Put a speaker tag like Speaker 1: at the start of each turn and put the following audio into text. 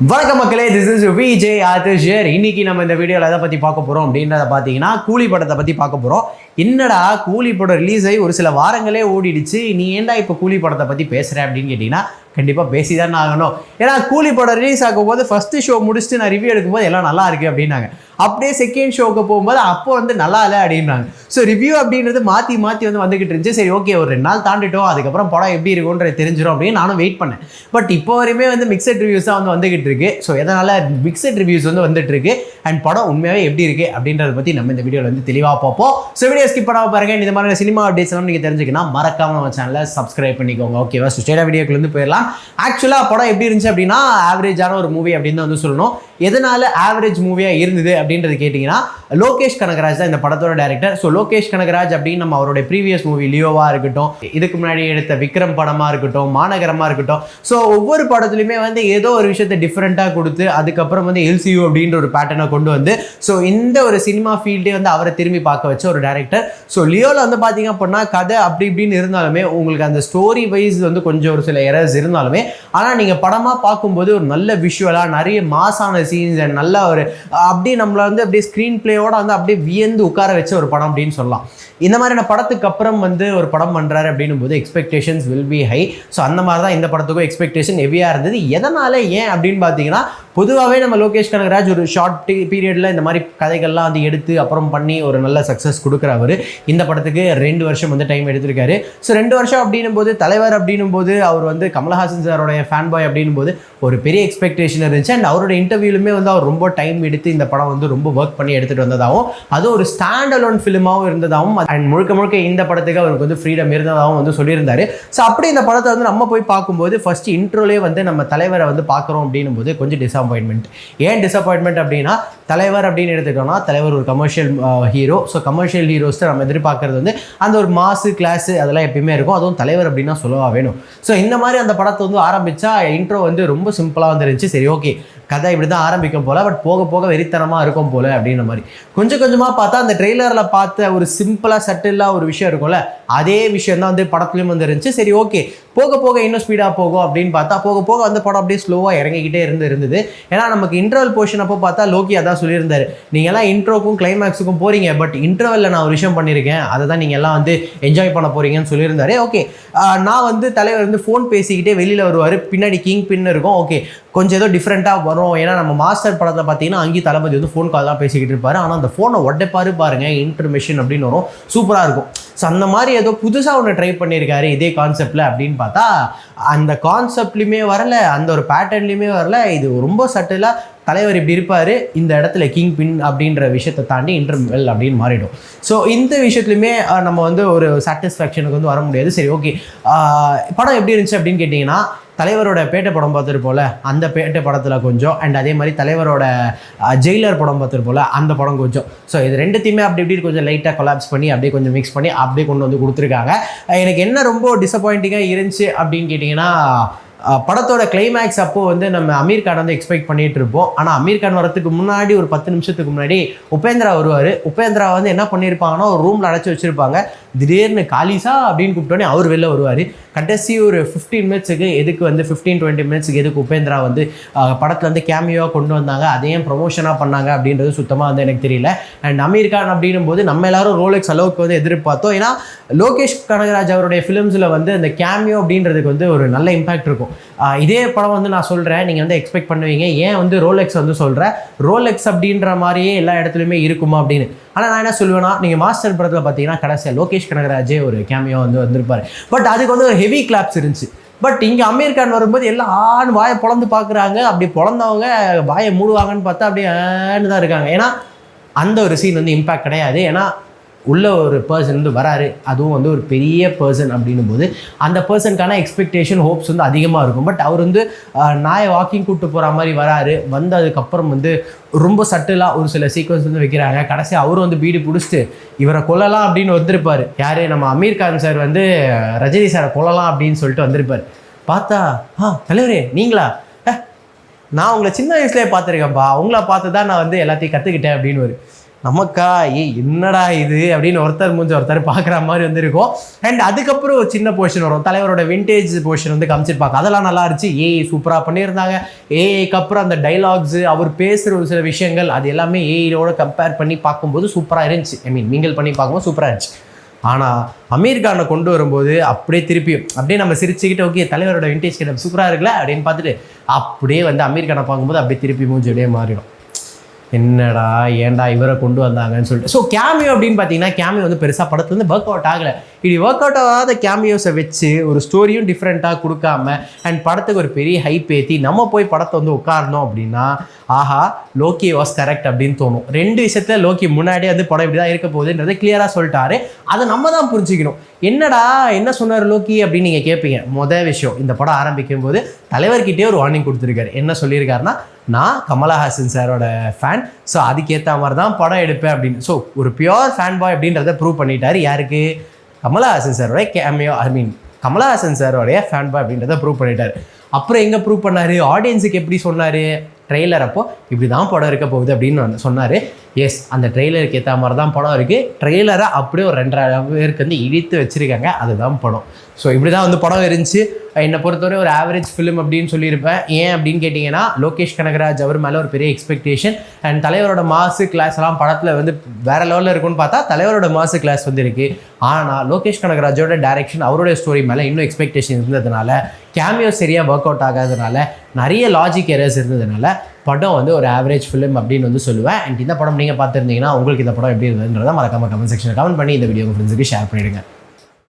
Speaker 1: வணக்கம் மக்களே, this is Vijay ஆதிஷர். இன்னைக்கு நம்ம இந்த வீடியோவில் எதை பற்றி பார்க்க போகிறோம் அப்படின்றத பார்த்தீங்கன்னா கூலி படத்தை பற்றி பார்க்க போகிறோம். என்னடா கூலி படம் ரிலீஸ் ஆகி ஒரு சில வாரங்களே ஓடிடுச்சு, நீ ஏன்டா இப்போ கூலி படத்தை பற்றி பேசுகிற அப்படின்னு கேட்டிங்கன்னா கண்டிப்பாக பேசி தான் ஆகணும். ஏன்னா கூலி படம் ரிலீஸ் ஆகும் போது ஃபஸ்ட்டு ஷோ முடிச்சுட்டு நான் ரிவ்யூ எடுக்கும்போது எல்லாம் நல்லா இருக்குது அப்படின்னாங்க. அப்படியே செகண்ட் ஷோக்கு போகும்போது அப்போ வந்து நல்லா இல்லை அப்படின்னாங்க. ஸோ ரிவ்யூ அப்படின்றது மாற்றி வந்துக்கிட்டு இருந்துச்சு. சரி ஓகே, ஒரு 2 நாள் தாண்டிட்டோம், அதுக்கப்புறம் படம் எப்படி இருக்கும்ன்றது தெரிஞ்சிடும் அப்படின்னு நானும் வெயிட் பண்ணேன். பட் இப்போ வரையுமே வந்து மிக்சட் ரிவ்யூஸ் தான் வந்துகிட்டு இருக்கு. ஸோ எதனால் மிக்சட் ரிவ்யூஸ் வந்துட்டு இருக்கு அண்ட் படம் உண்மையாகவே எப்படி இருக்கு அப்படின்றத பற்றி நம்ம இந்த வீடியோவில் வந்து தெளிவாக பார்ப்போம். ஸோ வீடியோ ஸ்கிப் பண்ணாமல் பாருங்க. இந்த மாதிரி சினிமா அப்டேட்ஸ் எல்லாம் நீங்கள் தெரிஞ்சுக்கணும் மறக்காம நம்ம சேனலை சப்ஸ்கிரைப் பண்ணிக்கோங்க. ஓகேவா? ஸோ ஸ்டேட்டா வீடியோக்குள்ள இருந்து போயிடலாம். ஆக்சுவலாக படம் எப்படி இருந்துச்சு அப்படின்னா ஆவரேஜான ஒரு மூவி அப்படின்னு வந்து சொல்லணும். எதனால ஆவரேஜ் மூவியாக இருந்தது அப்படின்றது கேட்டிங்கன்னா, லோகேஷ் கனகராஜ் தான் இந்த படத்தோட டைரக்டர். ஸோ லோகேஷ் கனகராஜ் அப்படின்னு நம்ம அவருடைய ப்ரீவியஸ் மூவி லியோவா இருக்கட்டும், இதுக்கு முன்னாடி எடுத்த விக்ரம் படமாக இருக்கட்டும், மாநகரமாக இருக்கட்டும், ஸோ ஒவ்வொரு படத்துலையுமே வந்து ஏதோ ஒரு விஷயத்தை டிஃப்ரெண்ட்டாக கொடுத்து அதுக்கப்புறம் வந்து எல்சியூ அப்படின்ற ஒரு பேட்டர்னை கொண்டு வந்து ஸோ இந்த ஒரு சினிமா ஃபீல்டே வந்து அவரை திரும்பி பார்க்க வச்ச ஒரு டைரக்டர். ஸோ லியோவில் வந்து பார்த்தீங்க அப்படின்னா கதை அப்படி இப்படின்னு இருந்தாலுமே உங்களுக்கு அந்த ஸ்டோரி வைஸ் வந்து கொஞ்சம் ஒரு சில எரர்ஸ் இருந்தாலுமே, ஆனால் நீங்கள் படமாக பார்க்கும்போது ஒரு நல்ல விஷுவலாக நிறைய மாசான சீன்ஸ் அண்ட் நல்ல ஒரு அப்படியே நம்மளை வந்து அப்படியே ஸ்க்ரீன் பிளேயோட வந்து அப்படியே வியந்து உட்கார வச்ச ஒரு படம் அப்படின்னு சொல்லலாம். இந்த மாதிரியான படத்துக்கு அப்புறம் வந்து ஒரு படம் பண்ணுறாரு அப்படின்னும் போது expectations will be high. So அந்த மாதிரி தான் இந்த படத்துக்கும் எக்ஸ்பெக்டேஷன் ஹெவியாக இருந்தது. எதனால் ஏன் அப்படின்னு பார்த்தீங்கன்னா, பொதுவாகவே நம்ம லோகேஷ் கனகராஜ் ஒரு ஷார்ட் பீரியடில் இந்த மாதிரி கதைகள்லாம் வந்து எடுத்து அப்புறம் பண்ணி ஒரு நல்ல சக்ஸஸ் கொடுக்குறவர். இந்த படத்துக்கு 2 வருஷம் வந்து டைம் எடுத்திருக்காரு. ஸோ 2 வருஷம் அப்படின்னும் போது தலைவர் அப்படின்னும் போது அவர் வந்து கமல்ஹாசன் சாரோடைய ஃபேன் பாய் அப்படின்னும் போது ஒரு பெரிய எக்ஸ்பெக்டேஷன் இருந்துச்சு. அண்ட் அவரோட இன்டர்வியூலுமே வந்து அவர் ரொம்ப டைம் எடுத்து இந்த படம் வந்து ரொம்ப ஒர்க் பண்ணி எடுத்துகிட்டு வந்ததாகவும், அது ஒரு ஸ்டாண்ட் அலோன் ஃபிலிமாகவும் இருந்ததாகவும் அண்ட் முழுக்க இந்த படத்துக்கு அவருக்கு வந்து ஃப்ரீடம் இருந்ததாகவும் வந்து சொல்லியிருந்தாரு. ஸோ அப்படி இந்த படத்தை வந்து நம்ம போய் பார்க்கும்போது ஃபர்ஸ்ட் இன்ட்ரோலே வந்து நம்ம தலைவரை வந்து பார்க்குறோம் அப்படின்னும் போது கொஞ்சம் டிசப்பாயின்மெண்ட். ஏன் டிசப்பாயின்மெண்ட் அப்படின்னா, தலைவர் அப்படின்னு எடுத்துக்கிட்டோம்னா தலைவர் ஒரு commercial hero. So commercial heroes நம்ம எதிர்பார்க்கறது வந்து அந்த ஒரு மாசு கிளாஸு அதெல்லாம் எப்பயுமே இருக்கும். அதுவும் தலைவர் அப்படின்னா சொல்லவா வேணும். ஸோ இந்த மாதிரி அந்த படத்தை வந்து ஆரம்பித்தா இன்ட்ரோ வந்து ரொம்ப சிம்பிளாக வந்துருந்துச்சு. சரி ஓகே, கதை இப்படி தான் ஆரம்பிக்கும் போல், பட் போக போக வெறித்தனமாக இருக்கும் போல் அப்படின்ற மாதிரி கொஞ்சம் கொஞ்சமாக பார்த்தா அந்த ட்ரெய்லரில் பார்த்த ஒரு சிம்பிளாக சட்டிலாக ஒரு விஷயம் இருக்கும்ல, அதே விஷயம் தான் வந்து படத்துலையும் வந்து இருந்துச்சு. சரி ஓகே, போக போக இன்னும் ஸ்பீடாக போகும் அப்படின்னு பார்த்தா போக போக அந்த படம் அப்படியே ஸ்லோவாக இறங்கிக்கிட்டே இருந்தது. ஏன்னா நமக்கு இன்டர்வல் போர்ஷன் அப்போ பார்த்தா லோக்கி அதான் சொல்லியிருந்தாரு, நீங்கள் எல்லாம் இன்ட்ரோக்கும் கிளைமேக்ஸுக்கும் போகிறீங்க, பட் இன்டர்வலில் நான் ஒரு விஷயம் பண்ணியிருக்கேன், அதை தான் நீங்கள் எல்லாம் வந்து என்ஜாய் பண்ண போகிறீங்கன்னு சொல்லியிருந்தாரு. ஓகே, நான் வந்து தலைவர் வந்து ஃபோன் பேசிக்கிட்டே வெளியில் வருவார், பின்னாடி கிங் பின் இருக்கும். ஓகே, கொஞ்சம் ஏதோ டிஃப்ரெண்ட்டாக வரும். ஏன்னா நம்ம மாஸ்டர் படத்தில் பார்த்தீங்கன்னா அங்கேயும் தளபதி வந்து ஃபோன் கால் தான் பேசிக்கிட்டு இருப்பார். ஆனால் அந்த ஃபோனை உடைப்பாரு பாருங்க, இன்டர்மிஷன் அப்படின்னு வரும், சூப்பராக இருக்கும். ஸோ அந்த மாதிரி ஏதோ புதுசாக ஒன்று ட்ரை பண்ணியிருக்காரு இதே கான்செப்டில் அப்படின்னு பார்த்தா அந்த கான்செப்ட்லையுமே வரல, அந்த ஒரு பேட்டர்ன்லையுமே வரல. இது ரொம்ப சட்டிலாக தலைவர் இப்படி இருப்பார், இந்த இடத்துல கிங் பின் அப்படின்ற விஷயத்தை தாண்டி இன்டர்வெல் அப்படின்னு மாறிடும். ஸோ இந்த விஷயத்துலையுமே நம்ம வந்து ஒரு சாட்டிஸ்ஃபேக்ஷனுக்கு வந்து வர முடியாது. சரி ஓகே, படம் எப்படி இருந்துச்சு அப்படின்னு கேட்டிங்கன்னா, தலைவரோட பேட்டை படம் பார்த்துருப்போல, அந்த பேட்டை படத்தில் கொஞ்சம் அண்ட் அதே மாதிரி தலைவரோட ஜெயிலர் படம் பார்த்துருப்போல, அந்த படம் கொஞ்சம். ஸோ இது ரெண்டுத்தையுமே அப்படி இப்படி கொஞ்சம் லைட்டாக கொலாப்ஸ் பண்ணி அப்படியே கொஞ்சம் மிக்ஸ் பண்ணி அப்படியே கொண்டு வந்து கொடுத்துருக்காங்க. எனக்கு என்ன ரொம்ப டிசப்பாயிண்டிங்காக இருந்துச்சு அப்படின்னு கேட்டிங்கன்னா, படத்தோட கிளைமேக்ஸ் அப்போது வந்து நம்ம அமீர் கான் வந்து எக்ஸ்பெக்ட் பண்ணிகிட்டு இருப்போம். ஆனால் அமீர் கான் வரத்துக்கு முன்னாடி ஒரு 10 நிமிஷத்துக்கு முன்னாடி உபேந்திரா வருவார். உபேந்திரா வந்து என்ன பண்ணியிருப்பாங்கன்னா, ஒரு ரூமில் அடைச்சி வச்சுருப்பாங்க. திடீர்னு காலிசா அப்படின்னு கூப்பிட்டோன்னே அவர் வெளில வருவார். கடைசி ஒரு 15 மினிட்ஸுக்கு எதுக்கு வந்து 15-20 மினிட்ஸுக்கு எதுக்கு உபேந்திரா வந்து படத்தில் வந்து கேமியோவாக கொண்டு வந்தாங்க, அதையும் ப்ரொமோஷனாக பண்ணாங்க அப்படின்றது சுத்தமாக வந்து எனக்கு தெரியல. அண்ட் அமீர் கான் அப்படின்னும் போது நம்ம எல்லாரும் ரோலெக்ஸ் அளவுக்கு வந்து எதிர்பார்த்தோம். ஏன்னா லோகேஷ் கனகராஜ் அவருடைய ஃபிலிம்ஸில் வந்து அந்த கேமியோ அப்படின்றதுக்கு வந்து ஒரு நல்ல இம்பாக்ட் இருக்கும். இதே படம் வந்து நான் சொல்கிறேன், நீங்கள் வந்து எக்ஸ்பெக்ட் பண்ணுவீங்க ஏன் வந்து ரோலெக்ஸ் வந்து சொல்கிறேன், ரோலெக்ஸ் அப்படின்ற மாதிரியே எல்லா இடத்துலையுமே இருக்குமா அப்படின்னு. ஆனால் நான் என்ன சொல்லுவேன்னா, நீங்கள் மாஸ்டர் படத்தில் பார்த்தீங்கன்னா கடைசியாக லோகேஷ் கனகராஜே ஒரு கேமியோ வந்து வந்திருப்பார். பட் அதுக்கு வந்து ஒரு ஹெவி கிளாப்ஸ் இருந்துச்சு. பட் இங்கே அமீர் கான் வரும்போது எல்லாம் ஆண் வாயை பொழந்து பார்க்குறாங்க. அப்படி பொழந்தவங்க வாயை மூடுவாங்கன்னு பார்த்தா அப்படியே ஆன்னு தான் இருக்காங்க. ஏன்னா அந்த ஒரு சீன் வந்து இம்பேக்ட் கிடையாது. ஏன்னா உள்ள ஒரு பர்சன் வந்து வராரு, அதுவும் வந்து ஒரு பெரிய பர்சன் அப்படின்னும் போது அந்த பர்சனுக்கான எக்ஸ்பெக்டேஷன் ஹோப்ஸ் வந்து அதிகமாக இருக்கும். பட் அவர் வந்து நாயை வாக்கிங் கூப்பிட்டு போகிற மாதிரி வராரு. வந்ததுக்கப்புறம் வந்து ரொம்ப சட்டிலாக ஒரு சில சீக்வன்ஸ் வந்து வைக்கிறாங்க. கடைசி அவரும் வந்து பீடி பிடிச்சிட்டு இவரை கொல்லலாம் அப்படின்னு வந்திருப்பார். யார், நம்ம அமீர் கான் சார் வந்து ரஜினி சாரை கொல்லலாம் அப்படின்னு சொல்லிட்டு வந்திருப்பார். பார்த்தா தலைவரே நீங்களா, நான் உங்களை சின்ன வயசுலேயே பார்த்துருக்கேன்ப்பா, உங்களை பார்த்து தான் நான் வந்து எல்லாத்தையும் கற்றுக்கிட்டேன் அப்படின்னு. நமக்கா என்னடா இது அப்படின்னு ஒருத்தர் பார்க்குற மாதிரி வந்துருக்கும். அண்ட் அதுக்கப்புறம் ஒரு சின்ன போர்ஷன் வரும், தலைவரோட விண்டேஜ் போர்ஷன் வந்து காமிச்சிருப்பாங்க. அதெல்லாம் நல்லா இருந்துச்சு, சூப்பராக பண்ணியிருந்தாங்க. ஏஐக்கு அப்புறம் அந்த டைலாக்ஸு, அவர் பேசுகிற ஒரு சில விஷயங்கள், அது எல்லாமே ஏஐயோட கம்பேர் பண்ணி பார்க்கும்போது சூப்பராக இருந்துச்சு. மிங்கிள் பண்ணி பார்க்கும்போது சூப்பராக இருந்துச்சு. ஆனால் அமீர் கானை கொண்டு வரும்போது அப்படியே திருப்பியும் அப்படியே நம்ம சிரிச்சுக்கிட்டு ஓகே தலைவரோட விண்டேஜ் கிட்ட சூப்பராக இருக்குல்ல அப்படின்னு பார்த்துட்டு அப்படியே வந்து அமீர் கானை பார்க்கும்போது அப்படியே திருப்பி மூஞ்சி அப்படியே மாறிடும். என்னடா ஏன்டா இவரை கொண்டு வந்தாங்கன்னு சொல்லிட்டு. ஸோ கேமியோ அப்படின்னு பார்த்தீங்கன்னா கேமியோ வந்து பெருசாக படத்துல வந்து ஒர்க் அவுட் ஆகலை. இப்படி ஒர்க் அவுட் ஆகாத கேமியோஸை வச்சு ஒரு ஸ்டோரியும் டிஃப்ரெண்ட்டாக கொடுக்காம அண்ட் படத்துக்கு ஒரு பெரிய ஹைப் ஏற்றி நம்ம போய் படத்தை வந்து உட்காரணும் அப்படின்னா ஆஹா லோக்கி வாஸ் கரெக்ட் அப்படின்னு தோணும். 2 விஷயத்துல லோக்கி முன்னாடியே வந்து படம் இப்படி தான் இருக்க போகுதுன்றதை கிளியராக சொல்லிட்டாரு. அதை நம்ம தான் புரிஞ்சுக்கணும். என்னடா என்ன சொன்னார் லோக்கி அப்படின்னு நீங்கள் கேட்பீங்க. மொதல் விஷயம், இந்த படம் ஆரம்பிக்கும் போது தலைவர்கிட்டே ஒரு வார்னிங் கொடுத்துருக்காரு. என்ன சொல்லியிருக்காருன்னா, நான் கமலஹாசன் சாரோட ஃபேன், ஸோ அதுக்கேற்ற மாதிரி தான் படம் எடுப்பேன் அப்படின்னு. ஸோ ஒரு பியோர் ஃபேன் பாய் அப்படின்றத ப்ரூவ் பண்ணிட்டாரு. யாருக்கு? கமலஹாசன் சாரோட கேமியோ, கமலஹாசன் சாரோடைய ஃபேன் பாய் அப்படின்றத ப்ரூவ் பண்ணிட்டாரு. அப்புறம் எங்கே ப்ரூவ் பண்ணார்? ஆடியன்ஸுக்கு எப்படி சொன்னார்? ட்ரெய்லர் அப்போ இப்படி தான் படம் இருக்க போகுது அப்படின்னு சொன்னார். எஸ், அந்த ட்ரெய்லருக்கு ஏற்ற மாதிரி தான் படம் இருக்குது. ட்ரெய்லரை அப்படியே ஒரு 2,000 பேருக்கு வந்து இழுத்து வச்சுருக்காங்க, அதுதான் படம். ஸோ இப்படி தான் வந்து படம் இருந்துச்சு. என்னை பொறுத்தவரை ஒரு ஆவரேஜ் ஃபிலிம் அப்படின்னு சொல்லியிருப்பேன். ஏன் அப்படின்னு கேட்டிங்கன்னா, லோகேஷ் கனகராஜ் அவர் மேலே ஒரு பெரிய எக்ஸ்பெக்டேஷன் அண்ட் தலைவரோட மாசு கிளாஸ் எல்லாம் படத்தில் வந்து வேறு லெவலில் இருக்குன்னு பார்த்தா தலைவரோட மாசு கிளாஸ் வந்து இருக்குது. ஆனால் லோகேஷ் கனகராஜோட டைரக்ஷன், அவருடைய ஸ்டோரி மேலே இன்னும் எக்ஸ்பெக்டேஷன் இருந்ததுனால, கேமியோ சரியாக ஒர்க் அவுட் ஆகாததுனால, நிறைய லாஜிக் எரர்ஸ் இருந்ததுனால படம் வந்து ஒரு ஆவரேஜ் ஃபிலிம் அப்படின்னு வந்து சொல்லுவேன். அண்ட் இந்த படம் நீங்கள் பார்த்துருந்தீங்கன்னா உங்களுக்கு இந்த படம் எப்படி இருந்ததுன்றதை மறக்காம கமெண்ட் செக்ஷனில் கமெண்ட் பண்ணி இந்த வீடியோ உங்கள் ஃப்ரெண்ட்ஸுக்கு ஷேர் பண்ணிவிடுங்க.